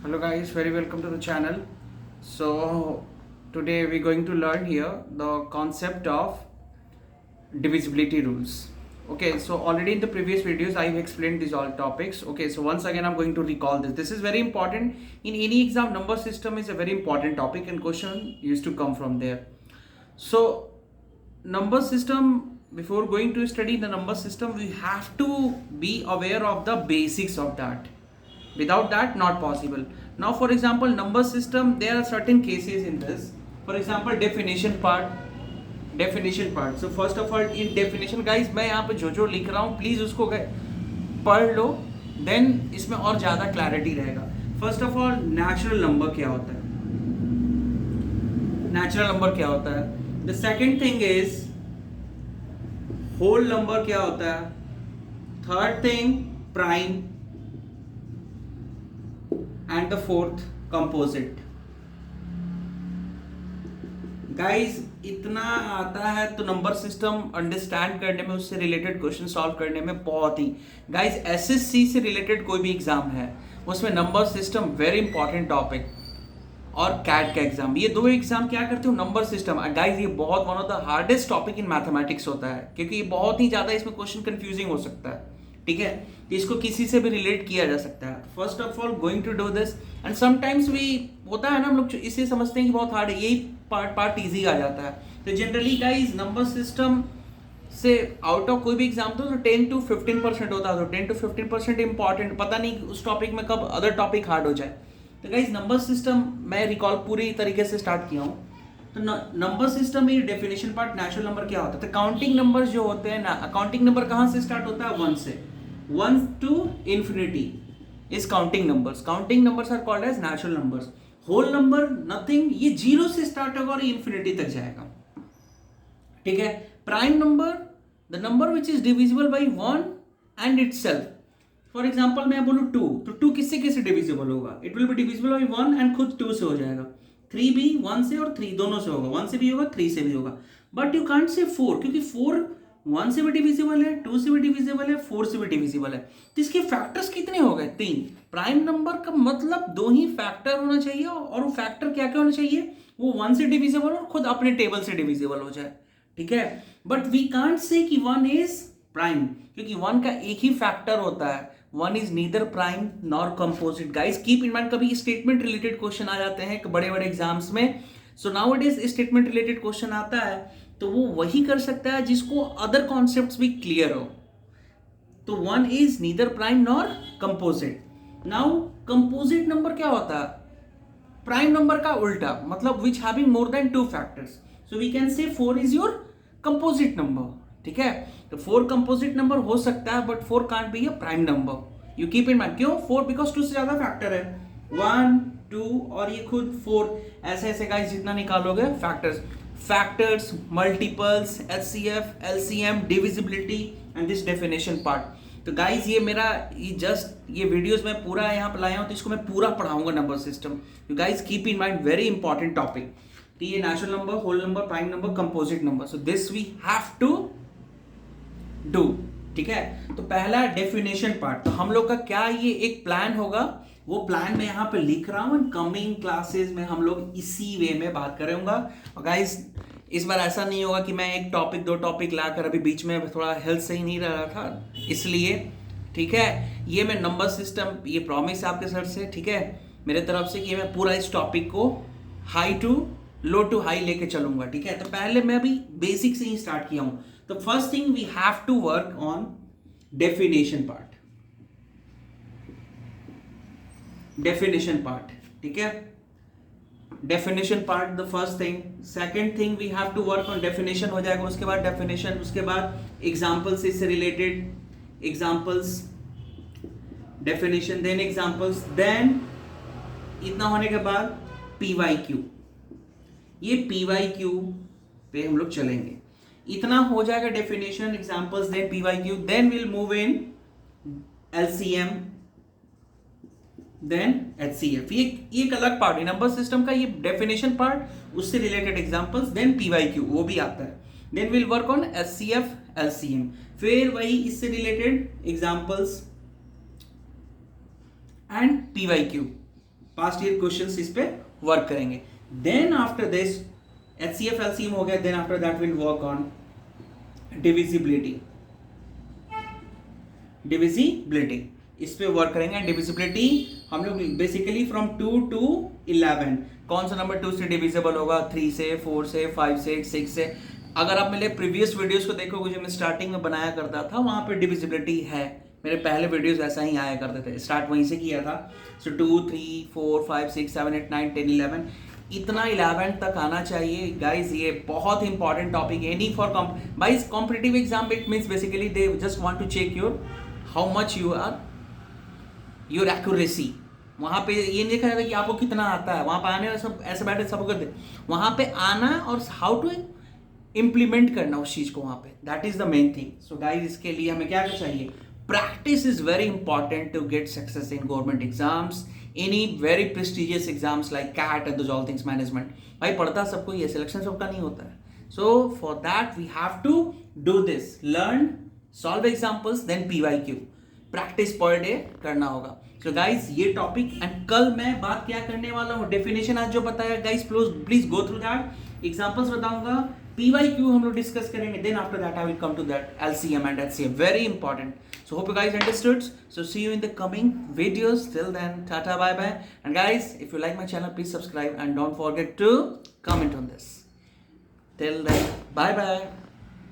Hello guys, very welcome to the channel. So today we're going to learn here the concept of divisibility rules. Okay, so already in the previous videos I've explained these all topics. Okay, so once again I'm going to recall this. This is very important. In any exam, number system is a very important topic and question used to come from there. So number system, before going to study the number system, we have to be aware of the basics of that. Without that, not possible. Now for example, number system, there are certain cases in this. For example, definition part. So first of all, in definition guys, मैं यहाँ पे जो लिख रहा हूँ please उसको पढ़ लो, then इसमें और ज़्यादा क्लैरिटी रहेगा. First of all, natural number क्या होता है. The second thing is whole number क्या होता है. Third thing, prime. And the fourth, composite. Guys, इतना आता है तो नंबर सिस्टम अंडरस्टैंड करने में, उससे रिलेटेड क्वेश्चन सॉल्व करने में बहुत ही. गाइस, एसएससी से रिलेटेड कोई भी एग्जाम है उसमें number system very important topic, और कैट का एग्जाम, ये दो एग्जाम क्या करते हो, नंबर सिस्टम. गाइस, ये बहुत one of the hardest topic in mathematics होता है, क्योंकि ये बहुत ही ज्यादा इसमें क्वेश्चन कंफ्यूजिंग हो सकता है. ठीक है, तो इसको किसी से भी रिलेट किया जा सकता है. First of all going to do this, and sometimes भी होता है ना, हम लोग इसे समझते हैं कि बहुत हार्ड है, यही पार्ट इजी आ जाता है. तो जनरली गाइस, नंबर सिस्टम से आउट ऑफ कोई भी एग्जाम तो 10 to 15% होता है. तो 10 to 15% इंपॉर्टेंट, पता नहीं उस टॉपिक में कब अदर टॉपिक हार्ड हो जाए. तो गाइस, नंबर सिस्टम मैं रिकॉल पूरी तरीके से स्टार्ट किया हूँ. तो नंबर सिस्टम में डेफिनेशन पार्ट, नेचुरल नंबर क्या होता है. तो काउंटिंग नंबर्स जो होते हैं ना, काउंटिंग नंबर कहाँ से स्टार्ट होता है, 1 से. 1 to infinity is counting numbers. Counting numbers are called as natural numbers. Whole number nothing, ये 0 से स्टार्ट होगा और इन्फिनिटी तक जाएगा. ठीक है. Prime number, the number which is divisible by 1 and itself. For example मैं बोलूँ 2, तो 2 किससे कैसे डिविजिबल होगा, it will be divisible by 1 and खुद 2 से हो जाएगा. 3 भी 1 से और 3 दोनों से होगा, 1 से भी होगा 3 से भी होगा. बट यू कांट से 4, क्योंकि 4 1 से भी डिविजिबल है, 2 से भी डिविजिबल है, 4 से भी डिविजिबल है. तो इसके फैक्टर्स कितने हो गए, 3. प्राइम नंबर का मतलब 2 ही फैक्टर होना चाहिए, और वो फैक्टर क्या क्या होना चाहिए, वो 1 से डिविजिबल और खुद अपने टेबल से डिविजिबल हो जाए. ठीक है. बट वी कांट से कि 1 इज प्राइम, क्योंकि 1 का एक ही फैक्टर होता है. 1 is neither prime nor composite. Guys, keep in mind, कभी स्टेटमेंट रिलेटेड क्वेश्चन आ जाते हैं बड़े बड़े एग्जाम्स में. So now it is statement related question आता है तो वो वही कर सकता है जिसको अदर कॉन्सेप्ट्स भी क्लियर हो. तो 1 is neither prime nor composite. Now composite number क्या होता है, प्राइम नंबर का उल्टा, मतलब which having more than 2 factors. So we can say 4 is your composite number. ठीक है. तो 4 कंपोजिट नंबर हो सकता है, but 4 can't be a prime number. You keep in mind, क्यों 4, बिकॉज 2 से ज्यादा फैक्टर है, 1 2 और ये खुद 4. ऐसे ऐसे गाइस जितना निकालोगे factors, multiples, HCF, LCM, divisibility and this definition part. तो गाइज, ये मेरा ये वीडियोस मैं पूरा यहाँ पे लाया हूँ, तो इसको मैं पूरा पढ़ाऊंगा number system. You guys keep in mind, very important topic. तो ये natural number, whole number, prime number, composite number. So this we have to do. ठीक है. तो पहला डेफिनेशन पार्ट, तो हम लोग का क्या ये एक प्लान होगा, वो प्लान मैं यहाँ पे लिख रहा हूँ. कमिंग क्लासेस में हम लोग इसी वे में बात करेंगे. और गाइस, इस बार ऐसा नहीं होगा कि मैं एक टॉपिक 2 टॉपिक लाकर, अभी बीच में थोड़ा हेल्थ सही नहीं रहा था इसलिए. ठीक है. ये मैं नंबर सिस्टम, ये प्रॉमिस आपके सर से, ठीक है, मेरे तरफ से, कि मैं पूरा इस टॉपिक को high to low to high लेके चलूंगा. ठीक है. तो पहले मैं अभी बेसिक से ही स्टार्ट किया हूँ. तो first thing we have to work on definition part. Definition part. ठीक है. Definition part the first thing. Second thing we have to work on definition हो जाएगा, उसके बाद डेफिनेशन, उसके बाद एग्जाम्पल्स, इससे related examples, definition, then examples, then इतना होने के बाद PYQ. ये PYQ पे हम लोग चलेंगे. इतना हो जाएगा definition, examples, then PYQ, then will move in LCM, then HCF. ये एक अलग पार्ट है नंबर सिस्टम का, ये डेफिनेशन पार्ट, उससे रिलेटेड एग्जांपल्स, देन PYQ वो भी आता है. Then will work on HCF, LCM, फिर वही इससे related examples and PYQ. Past year questions इस पे वर्क करेंगे. Then after this HCF LCM हो गया. Then after that will work on divisibility. इस पे वर्क करेंगे. डिविजिबिलिटी हम लोग बेसिकली फ्रॉम 2 to 11 कौन सा नंबर 2 से डिविजिबल होगा, 3 से, 4 से, 5 से, 6 से. अगर आप मेरे प्रीवियस वीडियोस को देखोगे जो मैं स्टार्टिंग में बनाया करता था, वहां पे डिविजिबिलिटी है. मेरे पहले वीडियोस ऐसा ही आया करते थे, स्टार्ट वहीं से किया था. सो 2, 3, 4, 5, 6, 7, 8, 9, 10, 11 इतना 11 तक आना चाहिए गाइज. ये बहुत इंपॉर्टेंट टॉपिक है. Any for guys competitive exam it means basically they just want to check your how much you are your accuracy. वहां पे ये नहीं देखा जाता कि आपको कितना आता है. वहां पे आने सब ऐसे बैठे सब करते, वहां पे आना और हाउ टू इम्प्लीमेंट करना उस चीज को वहां पे, that is the main thing. So guys इसके लिए हमें क्या करना चाहिए? Practice is very important to get success in government exams, any very prestigious exams like CAT and all things management. भाई पढ़ता सबको, ये सिलेक्शन सबका नहीं होता है. So for that we have to do this, learn, solve examples, then PYQ. Practice per day करना होगा. सो गाइज ये टॉपिक, एंड कल मैं बात क्या करने वाला हूँ, डेफिनेशन आज जो बताया guys please go through that. Examples बताऊंगा, PYQ हम लोग डिस्कस करेंगे. Then after that I will come to that LCM and HCM, very important. So hope you guys understood. So see you in the coming videos. Till then, tata, bye bye. And guys, if you like my channel, please subscribe and don't forget to comment on this. Till then, bye bye.